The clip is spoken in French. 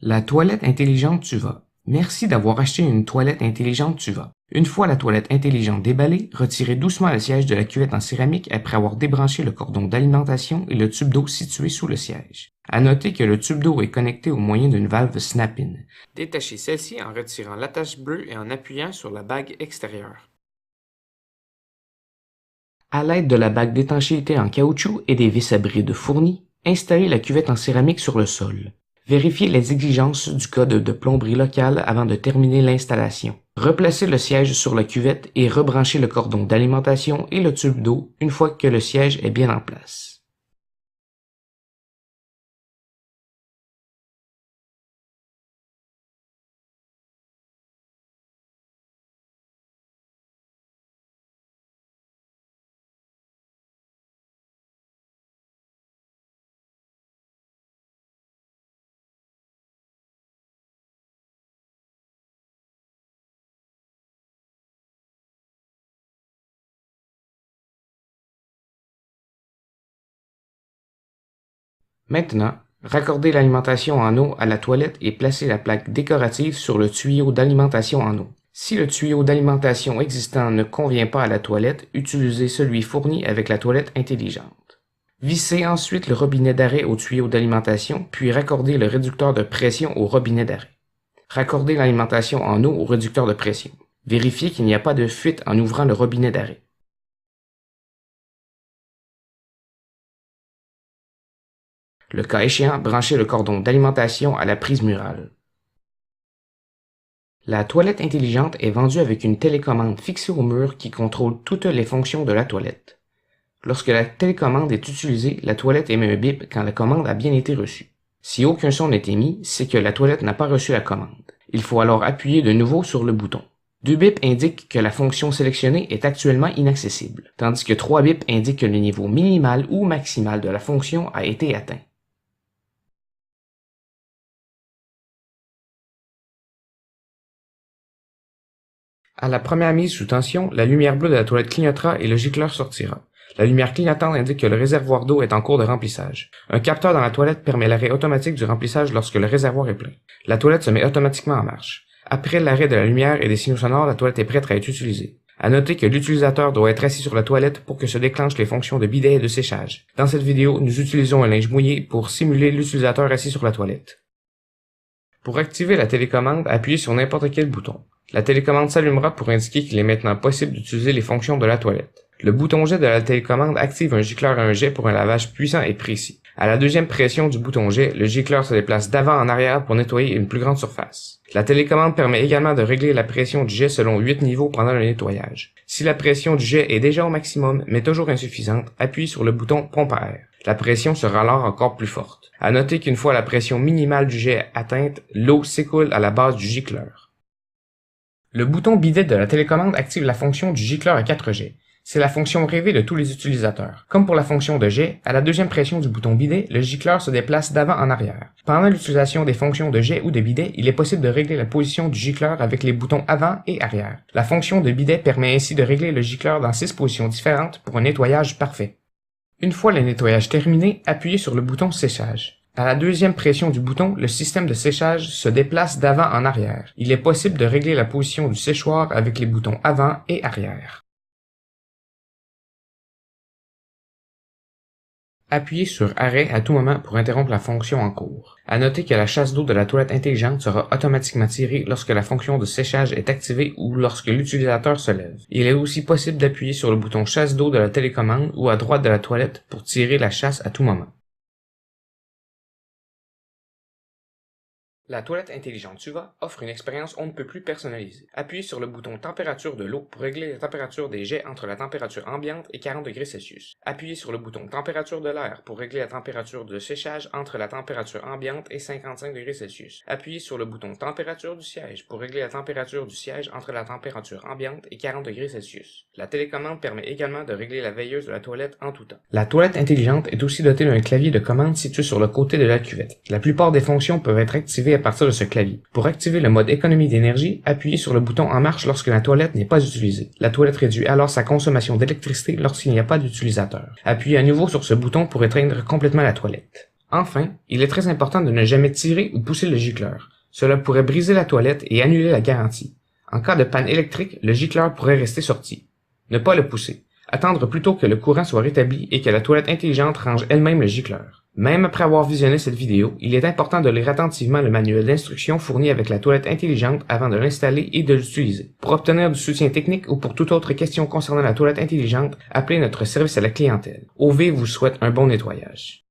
La toilette intelligente Tuva. Merci d'avoir acheté une toilette intelligente Tuva. Une fois la toilette intelligente déballée, retirez doucement le siège de la cuvette en céramique après avoir débranché le cordon d'alimentation et le tube d'eau situé sous le siège. À noter que le tube d'eau est connecté au moyen d'une valve snap-in. Détachez celle-ci en retirant l'attache bleue et en appuyant sur la bague extérieure. À l'aide de la bague d'étanchéité en caoutchouc et des vis à bride fournies, installez la cuvette en céramique sur le sol. Vérifiez les exigences du code de plomberie locale avant de terminer l'installation. Replacez le siège sur la cuvette et rebranchez le cordon d'alimentation et le tube d'eau une fois que le siège est bien en place. Maintenant, raccordez l'alimentation en eau à la toilette et placez la plaque décorative sur le tuyau d'alimentation en eau. Si le tuyau d'alimentation existant ne convient pas à la toilette, utilisez celui fourni avec la toilette intelligente. Vissez ensuite le robinet d'arrêt au tuyau d'alimentation, puis raccordez le réducteur de pression au robinet d'arrêt. Raccordez l'alimentation en eau au réducteur de pression. Vérifiez qu'il n'y a pas de fuite en ouvrant le robinet d'arrêt. Le cas échéant, branchez le cordon d'alimentation à la prise murale. La toilette intelligente est vendue avec une télécommande fixée au mur qui contrôle toutes les fonctions de la toilette. Lorsque la télécommande est utilisée, la toilette émet un bip quand la commande a bien été reçue. Si aucun son n'est émis, c'est que la toilette n'a pas reçu la commande. Il faut alors appuyer de nouveau sur le bouton. 2 bips indiquent que la fonction sélectionnée est actuellement inaccessible, tandis que 3 bips indiquent que le niveau minimal ou maximal de la fonction a été atteint. À la première mise sous tension, la lumière bleue de la toilette clignotera et le gicleur sortira. La lumière clignotante indique que le réservoir d'eau est en cours de remplissage. Un capteur dans la toilette permet l'arrêt automatique du remplissage lorsque le réservoir est plein. La toilette se met automatiquement en marche. Après l'arrêt de la lumière et des signaux sonores, la toilette est prête à être utilisée. À noter que l'utilisateur doit être assis sur la toilette pour que se déclenchent les fonctions de bidet et de séchage. Dans cette vidéo, nous utilisons un linge mouillé pour simuler l'utilisateur assis sur la toilette. Pour activer la télécommande, appuyez sur n'importe quel bouton. La télécommande s'allumera pour indiquer qu'il est maintenant possible d'utiliser les fonctions de la toilette. Le bouton jet de la télécommande active un gicleur à un jet pour un lavage puissant et précis. À la deuxième pression du bouton jet, le gicleur se déplace d'avant en arrière pour nettoyer une plus grande surface. La télécommande permet également de régler la pression du jet selon 8 niveaux pendant le nettoyage. Si la pression du jet est déjà au maximum, mais toujours insuffisante, appuyez sur le bouton pompe à air. La pression sera alors encore plus forte. À noter qu'une fois la pression minimale du jet atteinte, l'eau s'écoule à la base du gicleur. Le bouton bidet de la télécommande active la fonction du gicleur à 4 jets. C'est la fonction rêvée de tous les utilisateurs. Comme pour la fonction de jet, à la deuxième pression du bouton bidet, le gicleur se déplace d'avant en arrière. Pendant l'utilisation des fonctions de jet ou de bidet, il est possible de régler la position du gicleur avec les boutons avant et arrière. La fonction de bidet permet ainsi de régler le gicleur dans 6 positions différentes pour un nettoyage parfait. Une fois le nettoyage terminé, appuyez sur le bouton séchage. À la deuxième pression du bouton, le système de séchage se déplace d'avant en arrière. Il est possible de régler la position du séchoir avec les boutons avant et arrière. Appuyez sur arrêt à tout moment pour interrompre la fonction en cours. À noter que la chasse d'eau de la toilette intelligente sera automatiquement tirée lorsque la fonction de séchage est activée ou lorsque l'utilisateur se lève. Il est aussi possible d'appuyer sur le bouton chasse d'eau de la télécommande ou à droite de la toilette pour tirer la chasse à tout moment. La toilette intelligente Tuva offre une expérience on ne peut plus personnalisée. Appuyez sur le bouton température de l'eau pour régler la température des jets entre la température ambiante et 40 degrés Celsius. Appuyez sur le bouton température de l'air pour régler la température de séchage entre la température ambiante et 55 degrés Celsius. Appuyez sur le bouton température du siège pour régler la température du siège entre la température ambiante et 40 degrés Celsius. La télécommande permet également de régler la veilleuse de la toilette en tout temps. La toilette intelligente est aussi dotée d'un clavier de commande situé sur le côté de la cuvette. La plupart des fonctions peuvent être activées à partir de ce clavier. Pour activer le mode économie d'énergie, appuyez sur le bouton en marche lorsque la toilette n'est pas utilisée. La toilette réduit alors sa consommation d'électricité lorsqu'il n'y a pas d'utilisateur. Appuyez à nouveau sur ce bouton pour éteindre complètement la toilette. Enfin, il est très important de ne jamais tirer ou pousser le gicleur. Cela pourrait briser la toilette et annuler la garantie. En cas de panne électrique, le gicleur pourrait rester sorti. Ne pas le pousser. Attendre plutôt que le courant soit rétabli et que la toilette intelligente range elle-même le gicleur. Même après avoir visionné cette vidéo, il est important de lire attentivement le manuel d'instructions fourni avec la toilette intelligente avant de l'installer et de l'utiliser. Pour obtenir du soutien technique ou pour toute autre question concernant la toilette intelligente, appelez notre service à la clientèle. OV vous souhaite un bon nettoyage.